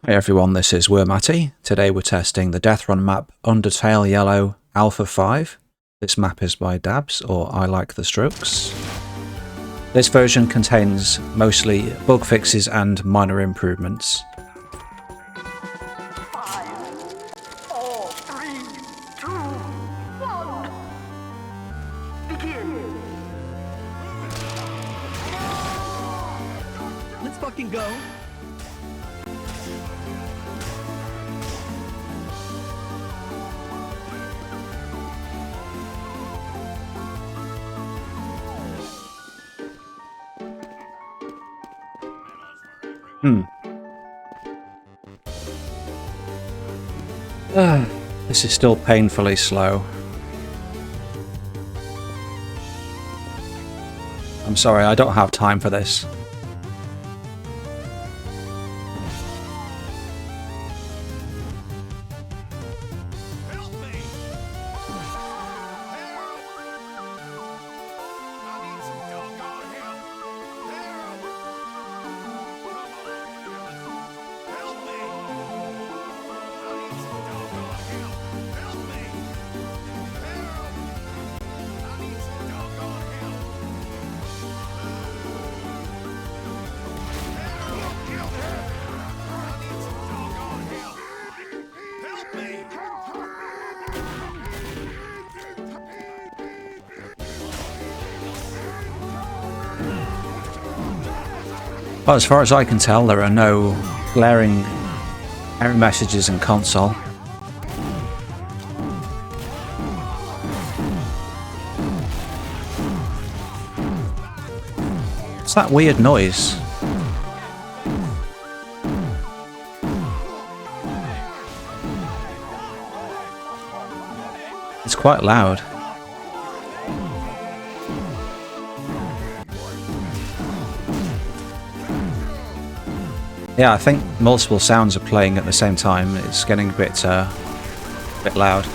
Hey everyone, this is Wormatty. Today we're testing the Deathrun map Undertale Yellow Alpha 5. This map is by Dabs, or I Like the Strokes. This version contains mostly bug fixes and minor improvements. 5, 4, 3, 2, 1. Begin. Let's fucking go. This is still painfully slow. I'm sorry, I don't have time for this. Well, as far as I can tell, there are no glaring error messages in console. What's that weird noise? It's quite loud. Yeah, I think multiple sounds are playing at the same time. It's getting a bit loud.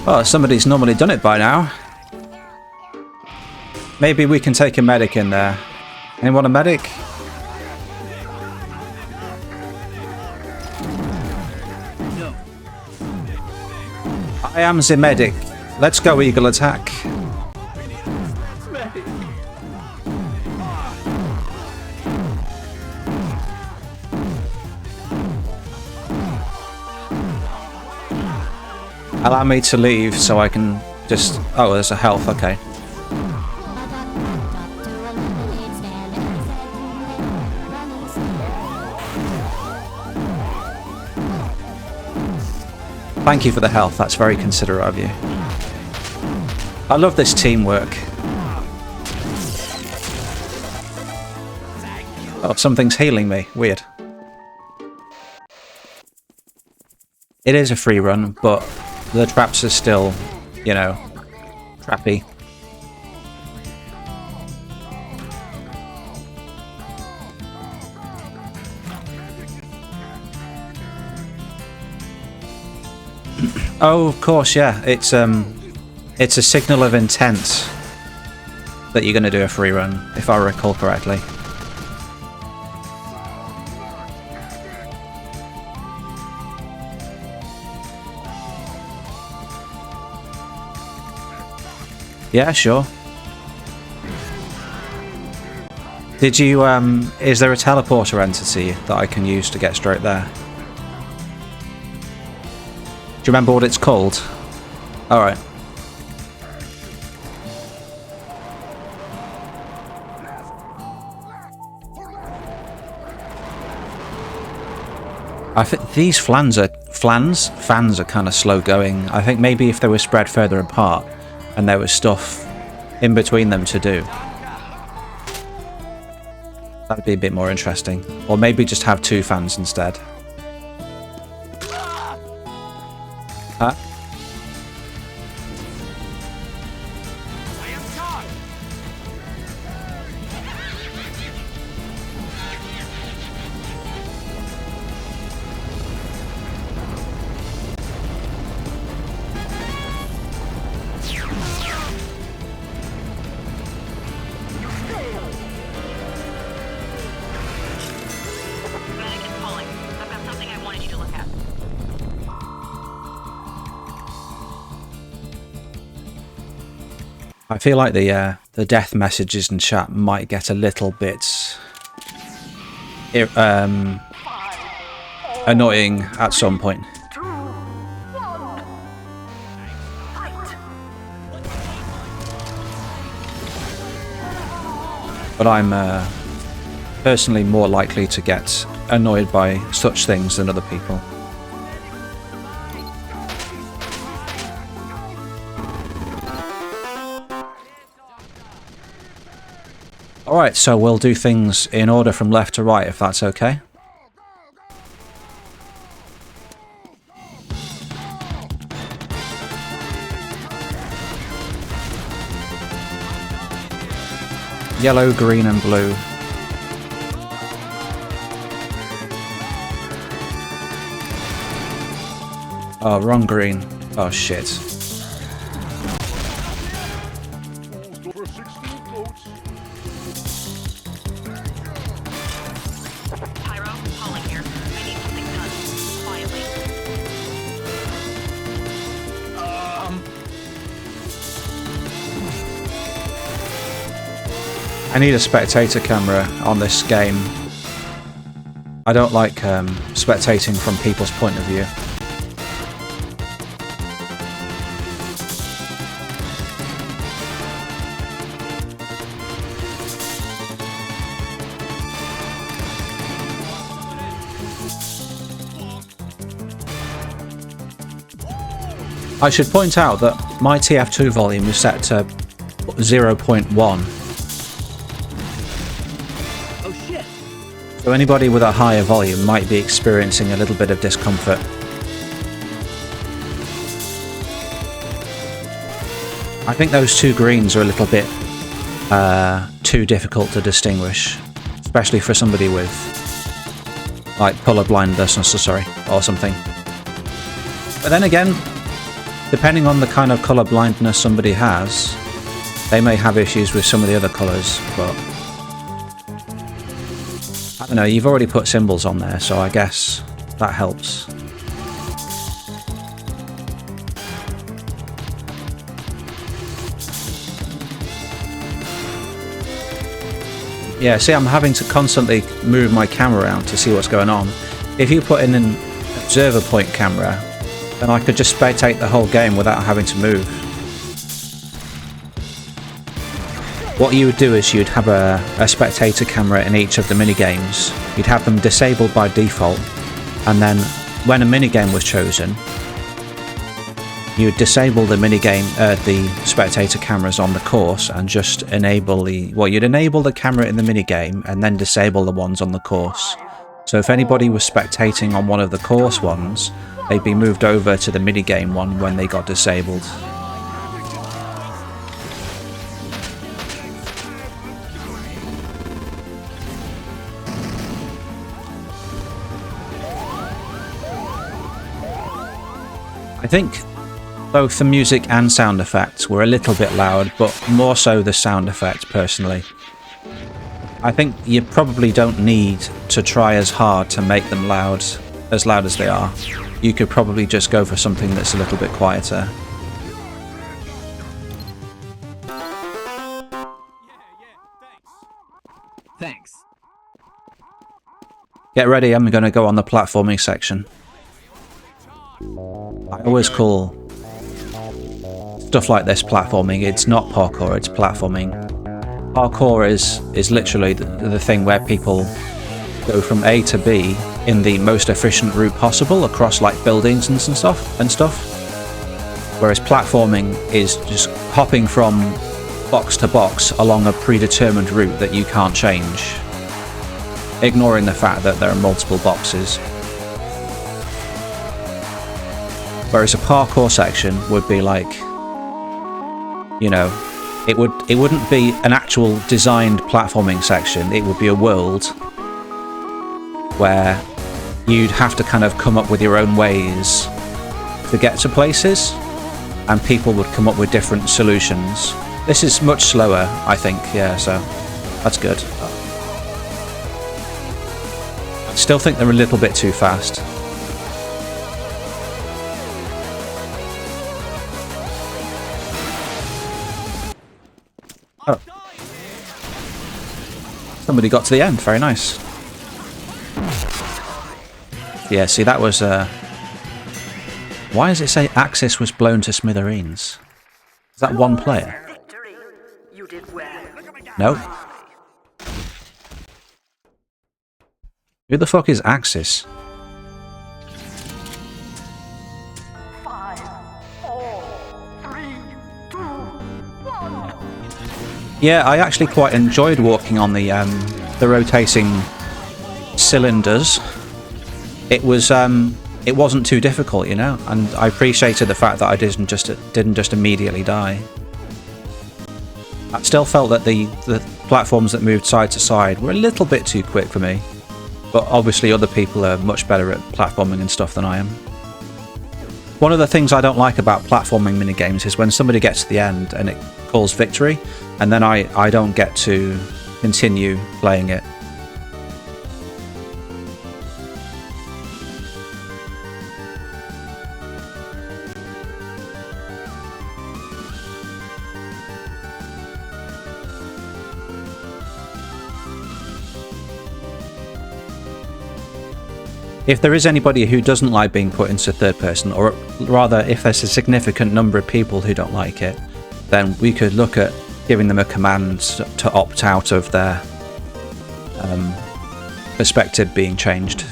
Oh, somebody's normally done it by now. Maybe we can take a medic in there. Anyone a medic? No. I am the medic. Let's go, Eagle Attack. Allow me to leave so I can just... Oh, there's a health, okay. Thank you for the health, that's very considerate of you. I love this teamwork. Oh, something's healing me. Weird. It is a free run, but the traps are still, you know, trappy. Oh, of course, yeah. It's a signal of intent that you're going to do a free run, if I recall correctly. Yeah, sure. Did you, is there a teleporter entity that I can use to get straight there? Do you remember what it's called? Alright. I think these fans are kind of slow going. I think maybe if they were spread further apart, and there was stuff in between them to do, that'd be a bit more interesting. Or maybe just have two fans instead. I feel like the death messages in chat might get a little bit annoying at some point. 2, 1. Fight. But I'm personally more likely to get annoyed by such things than other people. Alright, so we'll do things in order from left to right, if that's okay. Yellow, green and blue. Oh, wrong green. Oh shit. Pyro, calling here. I need something done. Quietly. I need a spectator camera on this game. I don't like spectating from people's point of view. I should point out that my TF2 volume is set to 0.1. Oh shit! So anybody with a higher volume might be experiencing a little bit of discomfort. I think those two greens are a little bit too difficult to distinguish, especially for somebody with like colour blindness or something. But then again, depending on the kind of colour blindness somebody has, they may have issues with some of the other colours, but I don't know, you've already put symbols on there, so I guess that helps. Yeah, see, I'm having to constantly move my camera around to see what's going on. If you put in an observer point camera, then I could just spectate the whole game without having to move. What you would do is you'd have a spectator camera in each of the minigames. You'd have them disabled by default, and then when a minigame was chosen, you'd disable the the spectator cameras on the course and just enable you'd enable the camera in the minigame and then disable the ones on the course. So if anybody was spectating on one of the course ones, they'd be moved over to the minigame one when they got disabled. I think both the music and sound effects were a little bit loud, but more so the sound effects personally. I think you probably don't need to try as hard to make them as loud as they are. You could probably just go for something that's a little bit quieter. Thanks. Get ready, I'm going to go on the platforming section. I always call stuff like this platforming. It's not parkour, it's platforming. Parkour is literally the thing where people go from A to B in the most efficient route possible across like buildings and stuff. Whereas platforming is just hopping from box to box along a predetermined route that you can't change, ignoring the fact that there are multiple boxes. Whereas a parkour section would be like, you know, it wouldn't be an actual designed platforming section, it would be a world where you'd have to kind of come up with your own ways to get to places, and people would come up with different solutions. This is much slower, I think, yeah, so that's good. I still think they're a little bit too fast. Somebody got to the end. Very nice. Yeah, see, that was... Why does it say Axis was blown to smithereens? Is that one player? Victory. You did well. No. Who the fuck is Axis? 5, 4, 3, 2, 1. Yeah, I actually quite enjoyed walking on the rotating cylinders. It wasn't too difficult, you know, and I appreciated the fact that I didn't just immediately die. I still felt that the platforms that moved side to side were a little bit too quick for me, but obviously other people are much better at platforming and stuff than I am. One of the things I don't like about platforming minigames is when somebody gets to the end and it calls victory, and then I don't get to continue playing it. If there is anybody who doesn't like being put into third person, or rather if there's a significant number of people who don't like it, then we could look at giving them a command to opt out of their perspective being changed.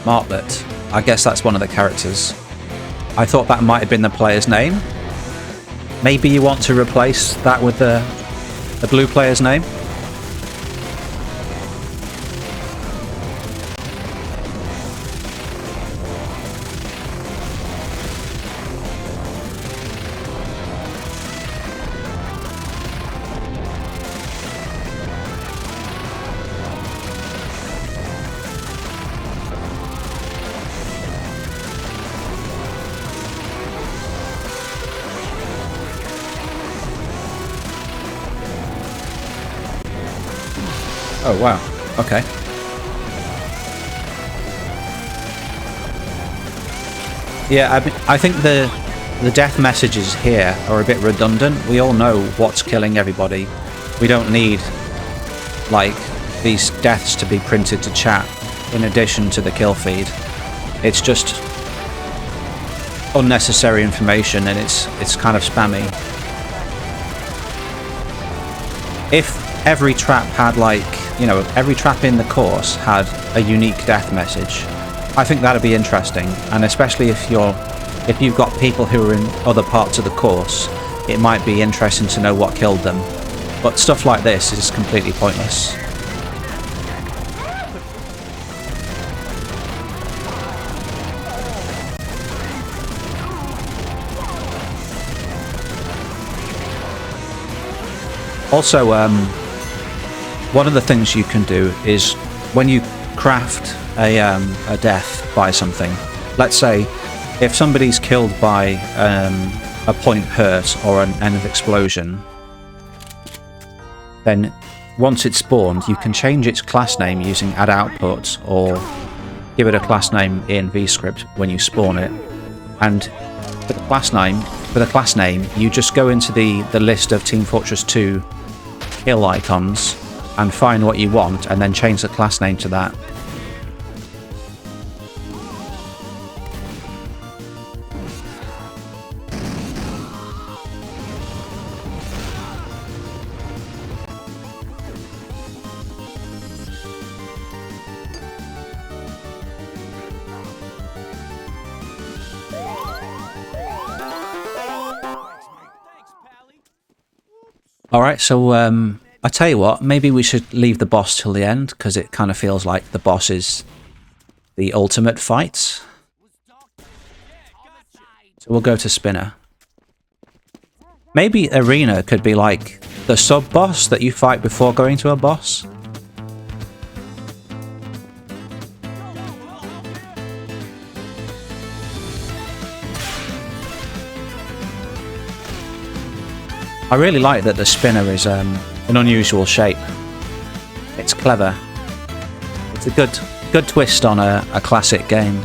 Martlet. I guess that's one of the characters. I thought that might have been the player's name. Maybe you want to replace that with the blue player's name? Oh wow, okay. Yeah, I think the death messages here are a bit redundant. We all know what's killing everybody. We don't need, like, these deaths to be printed to chat in addition to the kill feed. It's just unnecessary information, and it's kind of spammy. If every trap had, like, you know, every trap in the course had a unique death message, I think that'd be interesting. And especially if you've got people who are in other parts of the course, it might be interesting to know what killed them. But stuff like this is completely pointless. Also, one of the things you can do is when you craft a death by something, let's say if somebody's killed by a point hurt or an end of explosion, then once it's spawned you can change its class name using add output or give it a class name in VScript when you spawn it. And for the class name you just go into the list of Team Fortress 2 kill icons and find what you want and then change the class name to that. Alright, so I tell you what, maybe we should leave the boss till the end, because it kind of feels like the boss is the ultimate fight. So we'll go to Spinner. Maybe Arena could be like the sub-boss that you fight before going to a boss. I really like that the Spinner is an unusual shape. It's clever. It's a good Good twist on a classic game.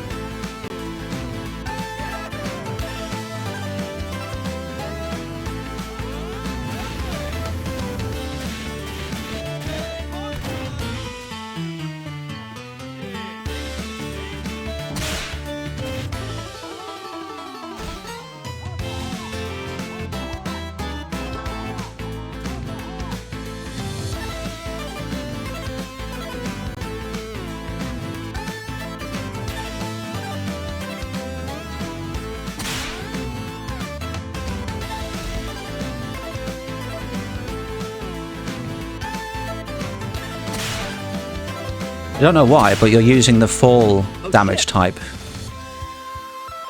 I don't know why, but you're using the fall damage type.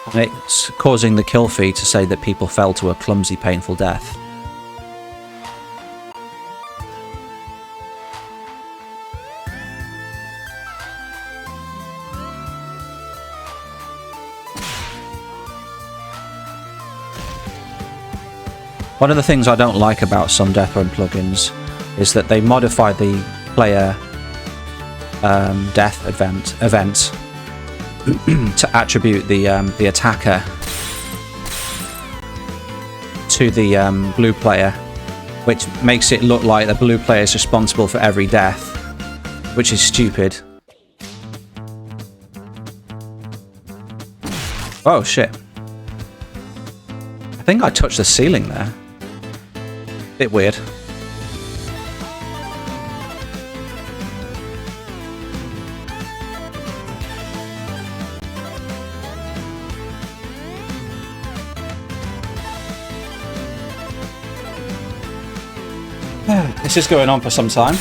And it's causing the kill feed to say that people fell to a clumsy, painful death. One of the things I don't like about some Deathrun plugins is that they modify the player death event to attribute the attacker to the blue player, which makes it look like the blue player is responsible for every death, which is stupid. Oh shit. I think I touched the ceiling there. Bit weird. This is going on for some time.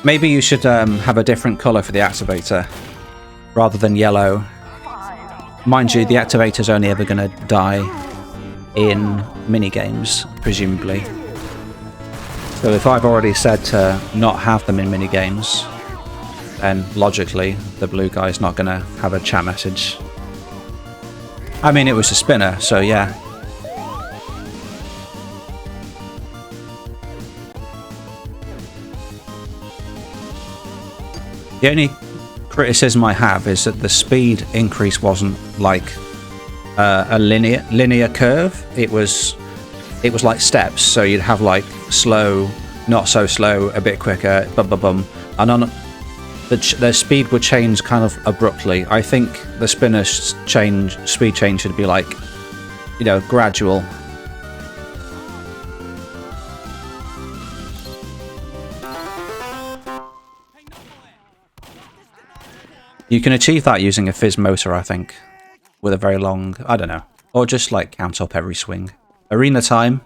Maybe you should have a different colour for the activator, rather than yellow. Mind you, the activator's only ever going to die in minigames, presumably. So if I've already said to not have them in minigames, then logically the blue guy's not going to have a chat message. I mean, it was a spinner, so yeah. The only criticism I have is that the speed increase wasn't like a linear curve. It was like steps, so you'd have like slow, not so slow, a bit quicker, bum bum bum, and on the speed would change kind of abruptly. I think the spinner speed change should be like, you know, gradual. You can achieve that using a fizz motor, I think, with a very long, I don't know, or just like count up every swing. Arena time.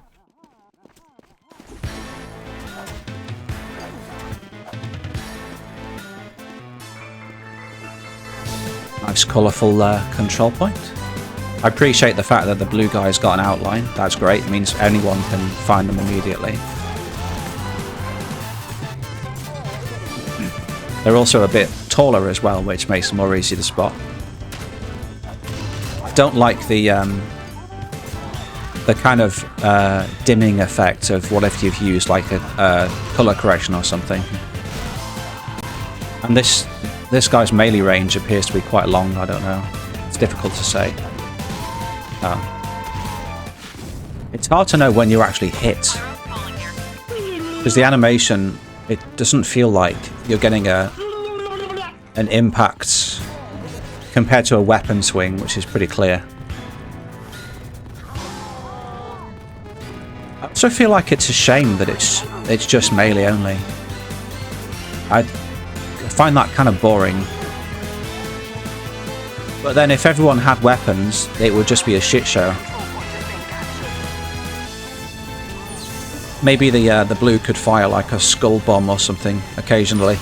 Nice colourful control point. I appreciate the fact that the blue guy's got an outline. That's great. It means anyone can find them immediately. They're also a bit taller as well, which makes them more easy to spot. I don't like the kind of dimming effect of what if you've used like a colour correction or something. And this guy's melee range appears to be quite long. I don't know. It's difficult to say. It's hard to know when you actually hit, because the animation, it doesn't feel like you're getting an impact compared to a weapon swing, which is pretty clear. I also feel like it's a shame that it's just melee only. I find that kind of boring. But then if everyone had weapons, it would just be a shit show. Maybe the blue could fire like a skull bomb or something occasionally.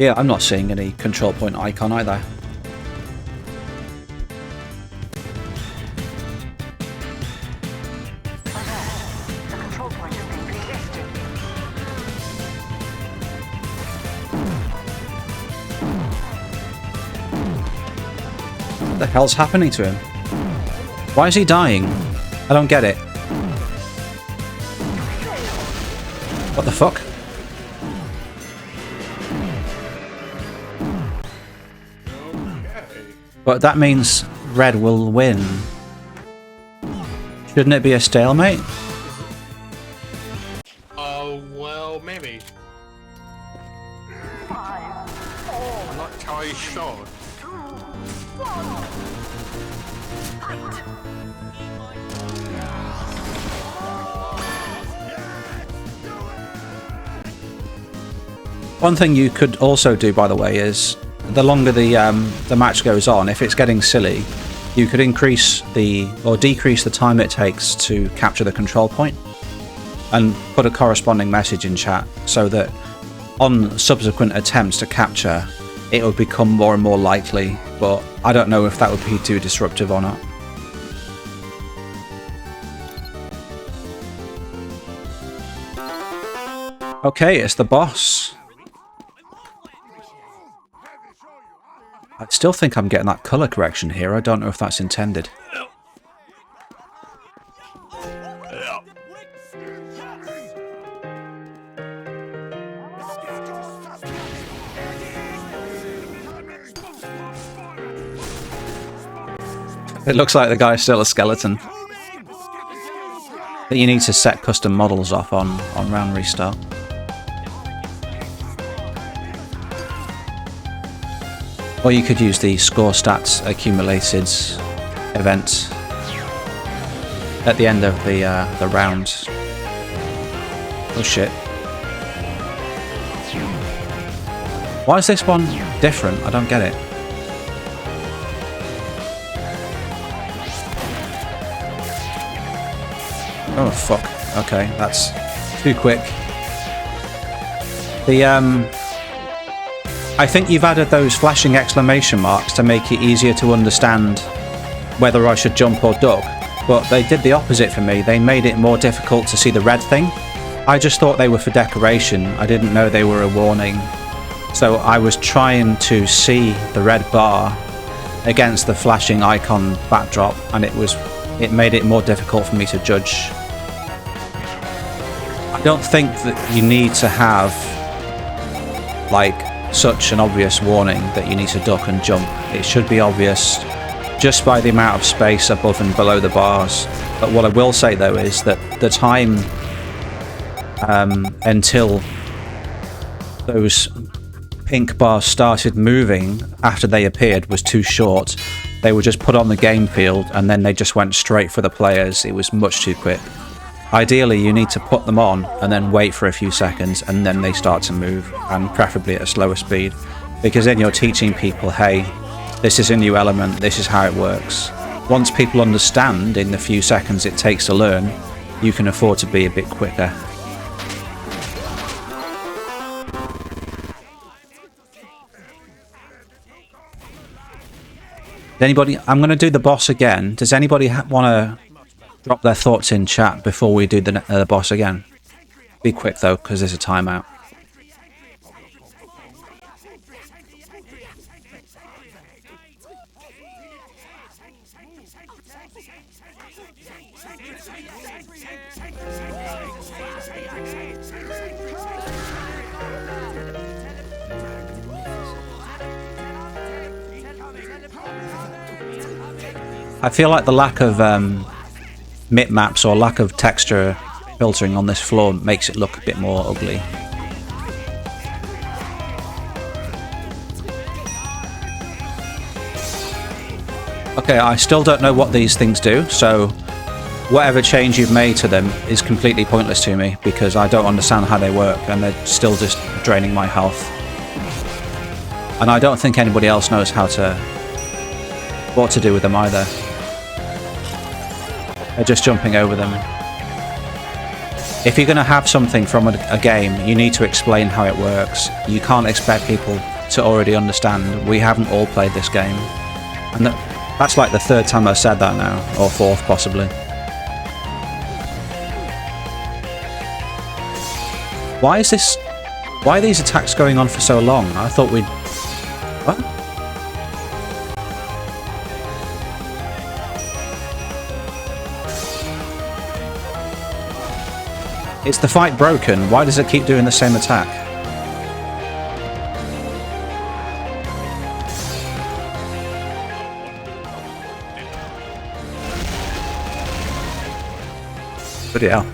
Yeah, I'm not seeing any control point icon either. The control point is being playtested. What the hell's happening to him? Why is he dying? I don't get it. What the fuck? But that means red will win. Shouldn't it be a stalemate? Oh, well, maybe. 5, 4, I'm not entirely sure. 2, 1. Fight! One thing you could also do, by the way, is the longer the match goes on, if it's getting silly, you could increase or decrease the time it takes to capture the control point, and put a corresponding message in chat so that on subsequent attempts to capture, it would become more and more likely. But I don't know if that would be too disruptive or not. Okay, it's the boss. I still think I'm getting that colour correction here. I don't know if that's intended. It looks like the guy's still a skeleton. That you need to set custom models off on round restart. Or you could use the score stats accumulated event at the end of the round. Oh shit. Why is this one different? I don't get it. Oh fuck. Okay, that's too quick. I think you've added those flashing exclamation marks to make it easier to understand whether I should jump or duck, but they did the opposite for me. They made it more difficult to see the red thing. I just thought they were for decoration. I didn't know they were a warning. So I was trying to see the red bar against the flashing icon backdrop, and it made it more difficult for me to judge. I don't think that you need to have like such an obvious warning that you need to duck and jump. It should be obvious just by the amount of space above and below the bars. But what I will say though is that the time until those pink bars started moving after they appeared was too short. They were just put on the game field and then they just went straight for the players. It was much too quick. Ideally, you need to put them on and then wait for a few seconds and then they start to move, and preferably at a slower speed, because then you're teaching people, hey, this is a new element, this is how it works. Once people understand in the few seconds it takes to learn, you can afford to be a bit quicker. I'm going to do the boss again. Does anybody want to drop their thoughts in chat before we do the boss again? Be quick though, because there's a timeout. I feel like the lack of mip-maps or lack of texture filtering on this floor makes it look a bit more ugly. Okay, I still don't know what these things do, so whatever change you've made to them is completely pointless to me because I don't understand how they work and they're still just draining my health. And I don't think anybody else knows what to do with them either. They're just jumping over them. If you're going to have something from a game, you need to explain how it works. You can't expect people to already understand. We haven't all played this game. And that's like the third time I've said that now, or fourth possibly. Why are these attacks going on for so long? I thought we'd... What? Is the fight broken? Why does it keep doing the same attack? Bloody hell.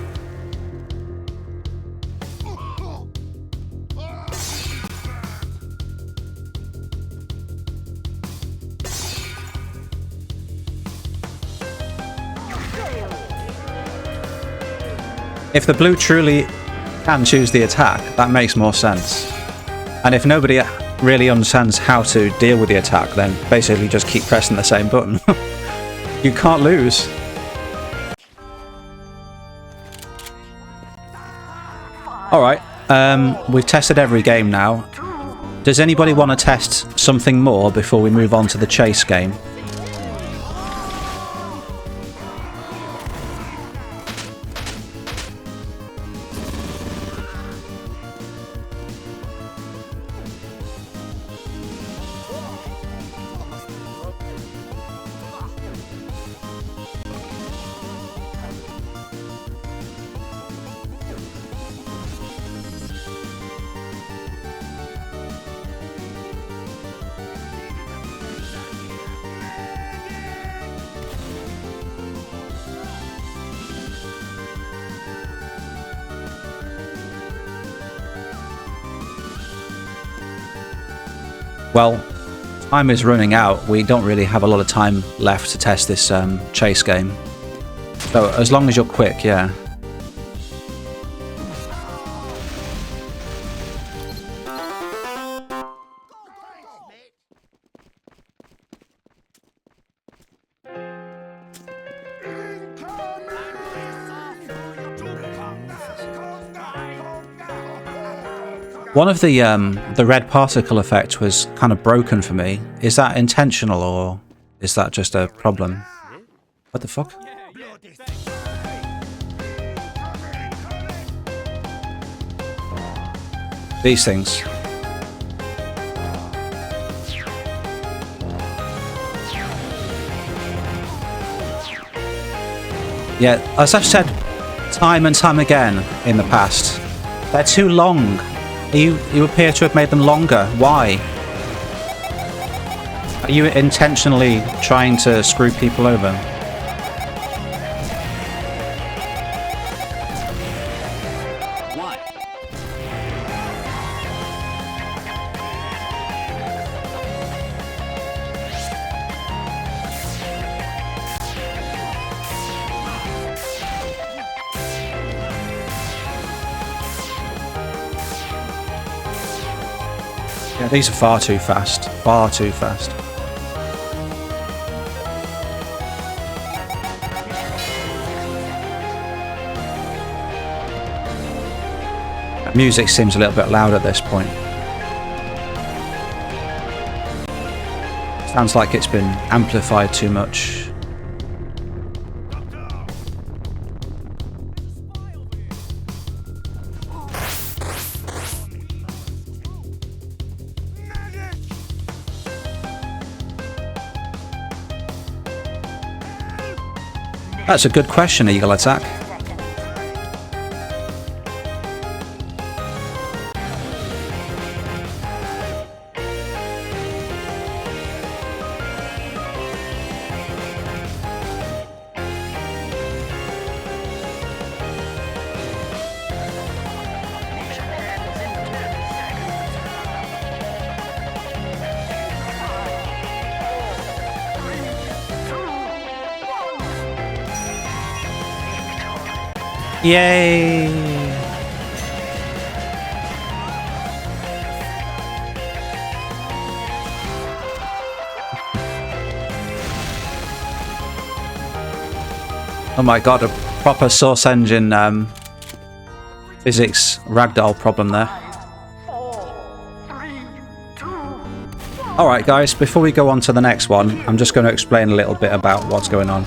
If the blue truly can choose the attack, that makes more sense. And if nobody really understands how to deal with the attack, then basically just keep pressing the same button. You can't lose. Alright, we've tested every game now. Does anybody want to test something more before we move on to the chase game? Well, time is running out. We don't really have a lot of time left to test this chase game. So as long as you're quick, yeah. One of the red particle effect was kind of broken for me. Is that intentional or is that just a problem? What the fuck? These things. Yeah, as I've said time and time again in the past, they're too long. You appear to have made them longer. Why? Are you intentionally trying to screw people over? Why? Yeah, these are far too fast. Far too fast. Music seems a little bit loud at this point. Sounds like it's been amplified too much. That's a good question, Eagle Attack. Yay! Oh my god, a proper Source Engine physics ragdoll problem there. 4, 3, Alright guys, before we go on to the next one, I'm just going to explain a little bit about what's going on.